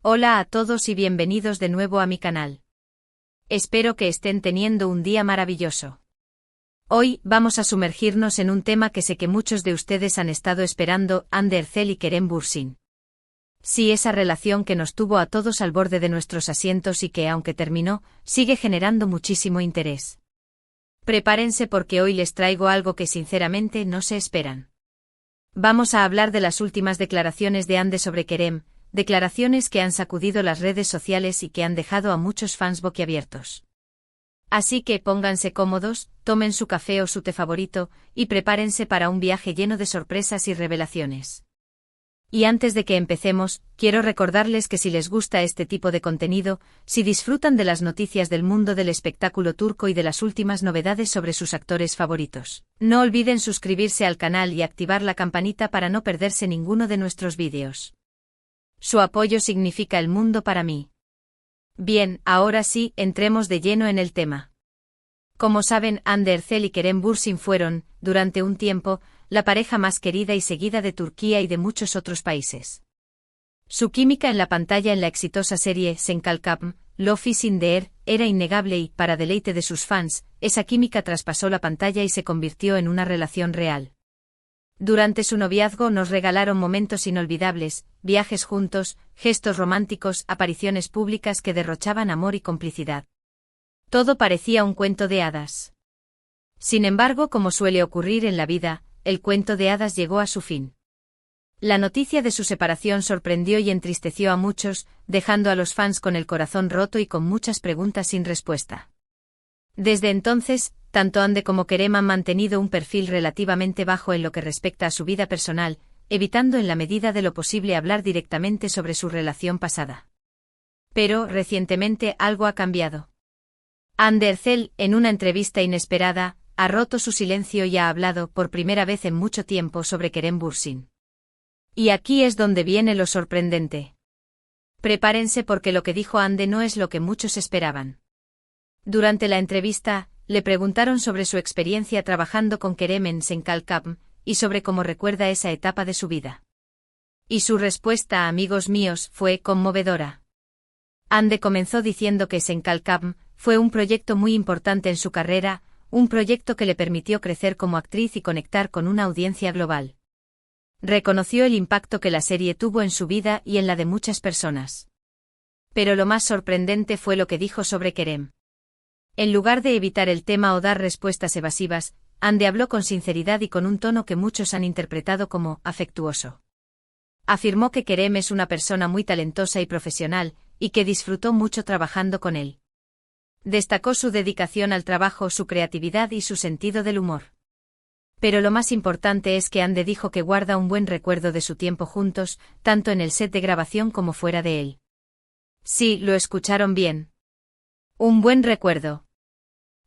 Hola a todos y bienvenidos de nuevo a mi canal. Espero que estén teniendo un día maravilloso. Hoy vamos a sumergirnos en un tema que sé que muchos de ustedes han estado esperando, Hande Erçel y Kerem Bürsin. Sí, esa relación que nos tuvo a todos al borde de nuestros asientos y que, aunque terminó, sigue generando muchísimo interés. Prepárense porque hoy les traigo algo que sinceramente no se esperan. Vamos a hablar de las últimas declaraciones de Hande sobre Kerem, declaraciones que han sacudido las redes sociales y que han dejado a muchos fans boquiabiertos. Así que pónganse cómodos, tomen su café o su té favorito, y prepárense para un viaje lleno de sorpresas y revelaciones. Y antes de que empecemos, quiero recordarles que si les gusta este tipo de contenido, si disfrutan de las noticias del mundo del espectáculo turco y de las últimas novedades sobre sus actores favoritos, no olviden suscribirse al canal y activar la campanita para no perderse ninguno de nuestros vídeos. Su apoyo significa el mundo para mí. Bien, ahora sí, entremos de lleno en el tema. Como saben, Hande Erçel y Kerem Bürsin fueron, durante un tiempo, la pareja más querida y seguida de Turquía y de muchos otros países. Su química en la pantalla en la exitosa serie Sen Kalkam, Lofi Sindeer, era innegable y, para deleite de sus fans, esa química traspasó la pantalla y se convirtió en una relación real. Durante su noviazgo nos regalaron momentos inolvidables, viajes juntos, gestos románticos, apariciones públicas que derrochaban amor y complicidad. Todo parecía un cuento de hadas. Sin embargo, como suele ocurrir en la vida, el cuento de hadas llegó a su fin. La noticia de su separación sorprendió y entristeció a muchos, dejando a los fans con el corazón roto y con muchas preguntas sin respuesta. Desde entonces, tanto Hande como Kerem han mantenido un perfil relativamente bajo en lo que respecta a su vida personal, evitando en la medida de lo posible hablar directamente sobre su relación pasada. Pero, recientemente, algo ha cambiado. Hande Erçel, en una entrevista inesperada, ha roto su silencio y ha hablado por primera vez en mucho tiempo sobre Kerem Bürsin. Y aquí es donde viene lo sorprendente. Prepárense porque lo que dijo Hande no es lo que muchos esperaban. Durante la entrevista, le preguntaron sobre su experiencia trabajando con Kerem en Sen Kalkam, y sobre cómo recuerda esa etapa de su vida. Y su respuesta, amigos míos, fue conmovedora. Hande comenzó diciendo que Sen Kalkam fue un proyecto muy importante en su carrera, un proyecto que le permitió crecer como actriz y conectar con una audiencia global. Reconoció el impacto que la serie tuvo en su vida y en la de muchas personas. Pero lo más sorprendente fue lo que dijo sobre Kerem. En lugar de evitar el tema o dar respuestas evasivas, Hande habló con sinceridad y con un tono que muchos han interpretado como afectuoso. Afirmó que Kerem es una persona muy talentosa y profesional, y que disfrutó mucho trabajando con él. Destacó su dedicación al trabajo, su creatividad y su sentido del humor. Pero lo más importante es que Hande dijo que guarda un buen recuerdo de su tiempo juntos, tanto en el set de grabación como fuera de él. Sí, lo escucharon bien. Un buen recuerdo.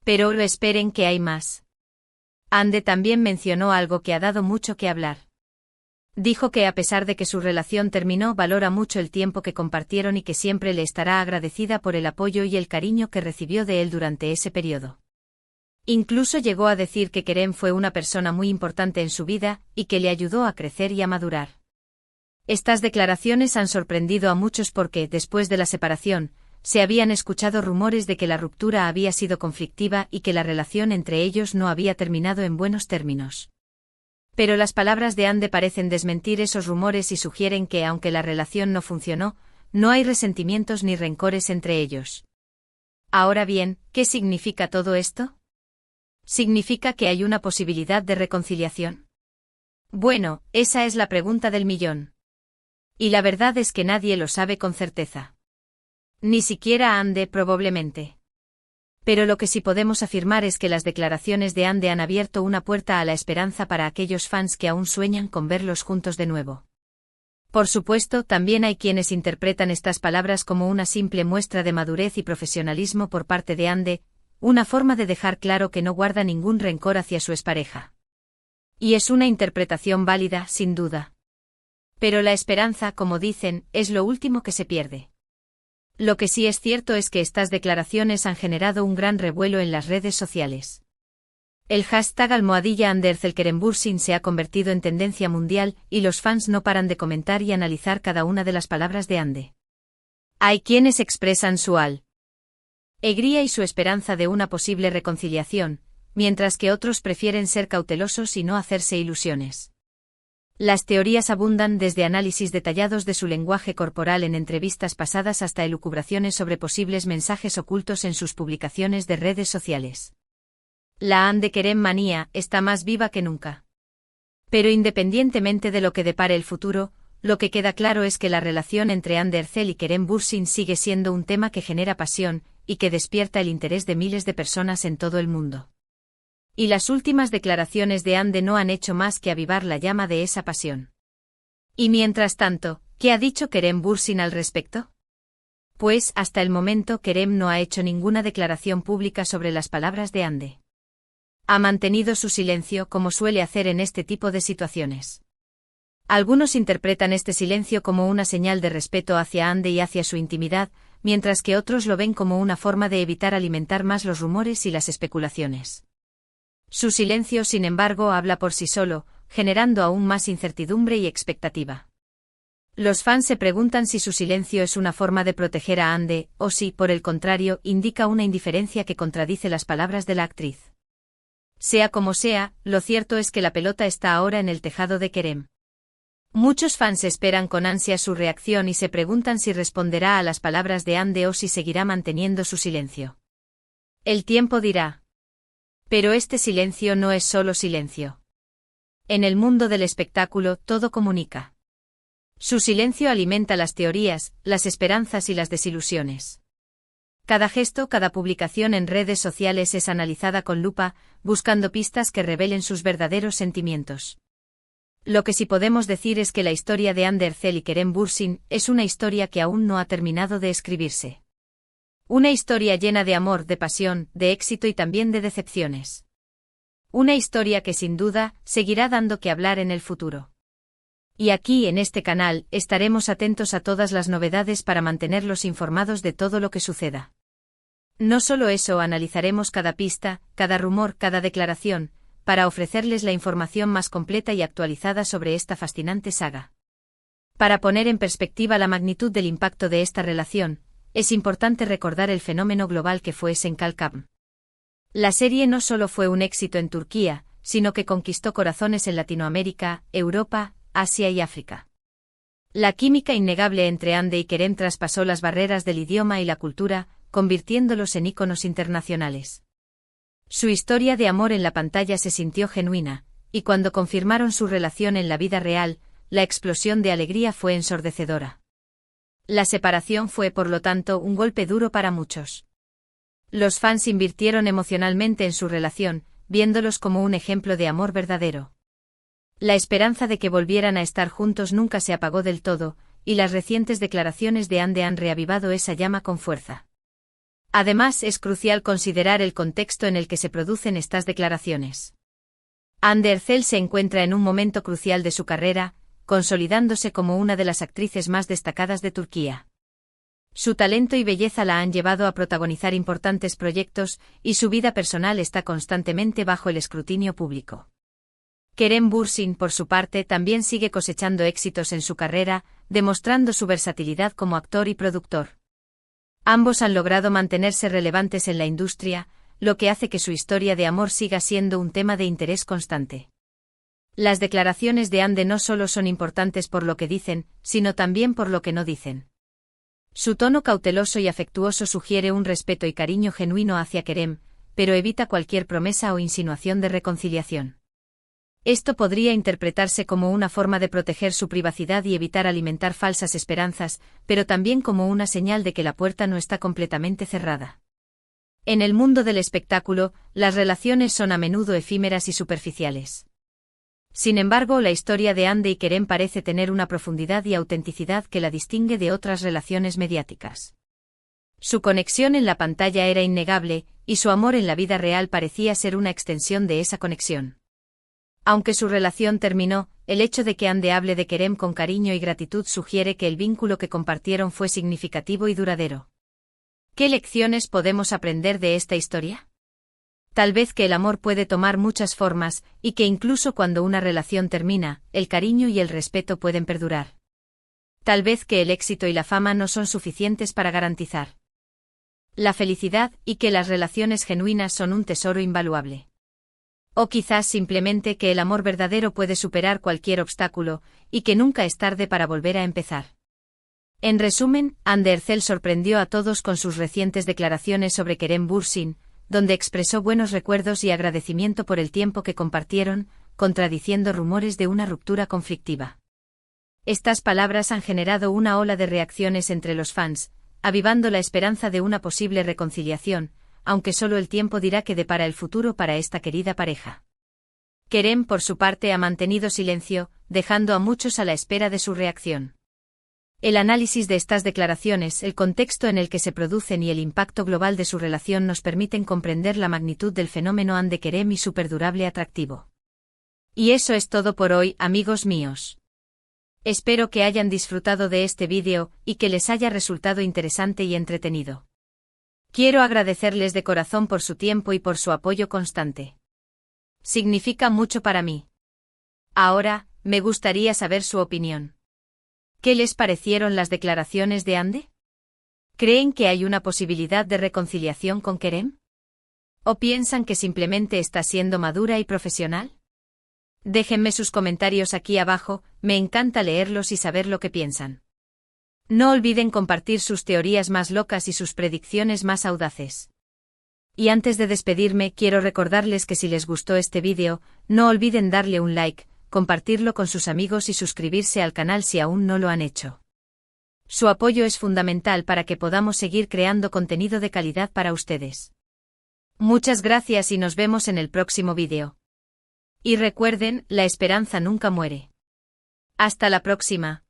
Pero esperen que hay más. Hande también mencionó algo que ha dado mucho que hablar. Dijo que a pesar de que su relación terminó, valora mucho el tiempo que compartieron y que siempre le estará agradecida por el apoyo y el cariño que recibió de él durante ese periodo. Incluso llegó a decir que Kerem fue una persona muy importante en su vida y que le ayudó a crecer y a madurar. Estas declaraciones han sorprendido a muchos porque, después de la separación, se habían escuchado rumores de que la ruptura había sido conflictiva y que la relación entre ellos no había terminado en buenos términos. Pero las palabras de Hande parecen desmentir esos rumores y sugieren que, aunque la relación no funcionó, no hay resentimientos ni rencores entre ellos. Ahora bien, ¿qué significa todo esto? ¿Significa que hay una posibilidad de reconciliación? Bueno, esa es la pregunta del millón. Y la verdad es que nadie lo sabe con certeza. Ni siquiera Hande probablemente. Pero lo que sí podemos afirmar es que las declaraciones de Hande han abierto una puerta a la esperanza para aquellos fans que aún sueñan con verlos juntos de nuevo. Por supuesto, también hay quienes interpretan estas palabras como una simple muestra de madurez y profesionalismo por parte de Hande, una forma de dejar claro que no guarda ningún rencor hacia su expareja. Y es una interpretación válida, sin duda. Pero la esperanza, como dicen, es lo último que se pierde. Lo que sí es cierto es que estas declaraciones han generado un gran revuelo en las redes sociales. El hashtag #Hande Erçel Kerem Bürsin se ha convertido en tendencia mundial y los fans no paran de comentar y analizar cada una de las palabras de Hande. Hay quienes expresan su alegría y su esperanza de una posible reconciliación, mientras que otros prefieren ser cautelosos y no hacerse ilusiones. Las teorías abundan desde análisis detallados de su lenguaje corporal en entrevistas pasadas hasta elucubraciones sobre posibles mensajes ocultos en sus publicaciones de redes sociales. La Ande Kerem manía está más viva que nunca. Pero independientemente de lo que depare el futuro, lo que queda claro es que la relación entre Hande Erçel y Kerem Bürsin sigue siendo un tema que genera pasión y que despierta el interés de miles de personas en todo el mundo. Y las últimas declaraciones de Hande no han hecho más que avivar la llama de esa pasión. Y mientras tanto, ¿qué ha dicho Kerem Bürsin al respecto? Pues, hasta el momento Kerem no ha hecho ninguna declaración pública sobre las palabras de Hande. Ha mantenido su silencio como suele hacer en este tipo de situaciones. Algunos interpretan este silencio como una señal de respeto hacia Hande y hacia su intimidad, mientras que otros lo ven como una forma de evitar alimentar más los rumores y las especulaciones. Su silencio, sin embargo, habla por sí solo, generando aún más incertidumbre y expectativa. Los fans se preguntan si su silencio es una forma de proteger a Hande, o si, por el contrario, indica una indiferencia que contradice las palabras de la actriz. Sea como sea, lo cierto es que la pelota está ahora en el tejado de Kerem. Muchos fans esperan con ansia su reacción y se preguntan si responderá a las palabras de Hande o si seguirá manteniendo su silencio. El tiempo dirá. Pero este silencio no es solo silencio. En el mundo del espectáculo todo comunica. Su silencio alimenta las teorías, las esperanzas y las desilusiones. Cada gesto, cada publicación en redes sociales es analizada con lupa, buscando pistas que revelen sus verdaderos sentimientos. Lo que sí podemos decir es que la historia de Hande Erçel y Kerem Bürsin es una historia que aún no ha terminado de escribirse. Una historia llena de amor, de pasión, de éxito y también de decepciones. Una historia que sin duda seguirá dando que hablar en el futuro. Y aquí en este canal estaremos atentos a todas las novedades para mantenerlos informados de todo lo que suceda. No solo eso, analizaremos cada pista, cada rumor, cada declaración, para ofrecerles la información más completa y actualizada sobre esta fascinante saga. Para poner en perspectiva la magnitud del impacto de esta relación, es importante recordar el fenómeno global que fue Senkalkam. La serie no solo fue un éxito en Turquía, sino que conquistó corazones en Latinoamérica, Europa, Asia y África. La química innegable entre Hande y Kerem traspasó las barreras del idioma y la cultura, convirtiéndolos en íconos internacionales. Su historia de amor en la pantalla se sintió genuina, y cuando confirmaron su relación en la vida real, la explosión de alegría fue ensordecedora. La separación fue, por lo tanto, un golpe duro para muchos. Los fans invirtieron emocionalmente en su relación, viéndolos como un ejemplo de amor verdadero. La esperanza de que volvieran a estar juntos nunca se apagó del todo, y las recientes declaraciones de Hande han reavivado esa llama con fuerza. Además, es crucial considerar el contexto en el que se producen estas declaraciones. Hande Erçel se encuentra en un momento crucial de su carrera, consolidándose como una de las actrices más destacadas de Turquía. Su talento y belleza la han llevado a protagonizar importantes proyectos, y su vida personal está constantemente bajo el escrutinio público. Kerem Bürsin, por su parte, también sigue cosechando éxitos en su carrera, demostrando su versatilidad como actor y productor. Ambos han logrado mantenerse relevantes en la industria, lo que hace que su historia de amor siga siendo un tema de interés constante. Las declaraciones de Hande no solo son importantes por lo que dicen, sino también por lo que no dicen. Su tono cauteloso y afectuoso sugiere un respeto y cariño genuino hacia Kerem, pero evita cualquier promesa o insinuación de reconciliación. Esto podría interpretarse como una forma de proteger su privacidad y evitar alimentar falsas esperanzas, pero también como una señal de que la puerta no está completamente cerrada. En el mundo del espectáculo, las relaciones son a menudo efímeras y superficiales. Sin embargo, la historia de Hande y Kerem parece tener una profundidad y autenticidad que la distingue de otras relaciones mediáticas. Su conexión en la pantalla era innegable, y su amor en la vida real parecía ser una extensión de esa conexión. Aunque su relación terminó, el hecho de que Hande hable de Kerem con cariño y gratitud sugiere que el vínculo que compartieron fue significativo y duradero. ¿Qué lecciones podemos aprender de esta historia? Tal vez que el amor puede tomar muchas formas, y que incluso cuando una relación termina, el cariño y el respeto pueden perdurar. Tal vez que el éxito y la fama no son suficientes para garantizar la felicidad y que las relaciones genuinas son un tesoro invaluable. O quizás simplemente que el amor verdadero puede superar cualquier obstáculo y que nunca es tarde para volver a empezar. En resumen, Anne Ercel sorprendió a todos con sus recientes declaraciones sobre Kerem Bürsin, donde expresó buenos recuerdos y agradecimiento por el tiempo que compartieron, contradiciendo rumores de una ruptura conflictiva. Estas palabras han generado una ola de reacciones entre los fans, avivando la esperanza de una posible reconciliación, aunque solo el tiempo dirá qué depara el futuro para esta querida pareja. Kerem, por su parte, ha mantenido silencio, dejando a muchos a la espera de su reacción. El análisis de estas declaraciones, el contexto en el que se producen y el impacto global de su relación nos permiten comprender la magnitud del fenómeno Anne de Kerem y su perdurable atractivo. Y eso es todo por hoy, amigos míos. Espero que hayan disfrutado de este vídeo y que les haya resultado interesante y entretenido. Quiero agradecerles de corazón por su tiempo y por su apoyo constante. Significa mucho para mí. Ahora, me gustaría saber su opinión. ¿Qué les parecieron las declaraciones de Anne? ¿Creen que hay una posibilidad de reconciliación con Kerem? ¿O piensan que simplemente está siendo madura y profesional? Déjenme sus comentarios aquí abajo, me encanta leerlos y saber lo que piensan. No olviden compartir sus teorías más locas y sus predicciones más audaces. Y antes de despedirme, quiero recordarles que si les gustó este vídeo, no olviden darle un like, compartirlo con sus amigos y suscribirse al canal si aún no lo han hecho. Su apoyo es fundamental para que podamos seguir creando contenido de calidad para ustedes. Muchas gracias y nos vemos en el próximo vídeo. Y recuerden, la esperanza nunca muere. Hasta la próxima.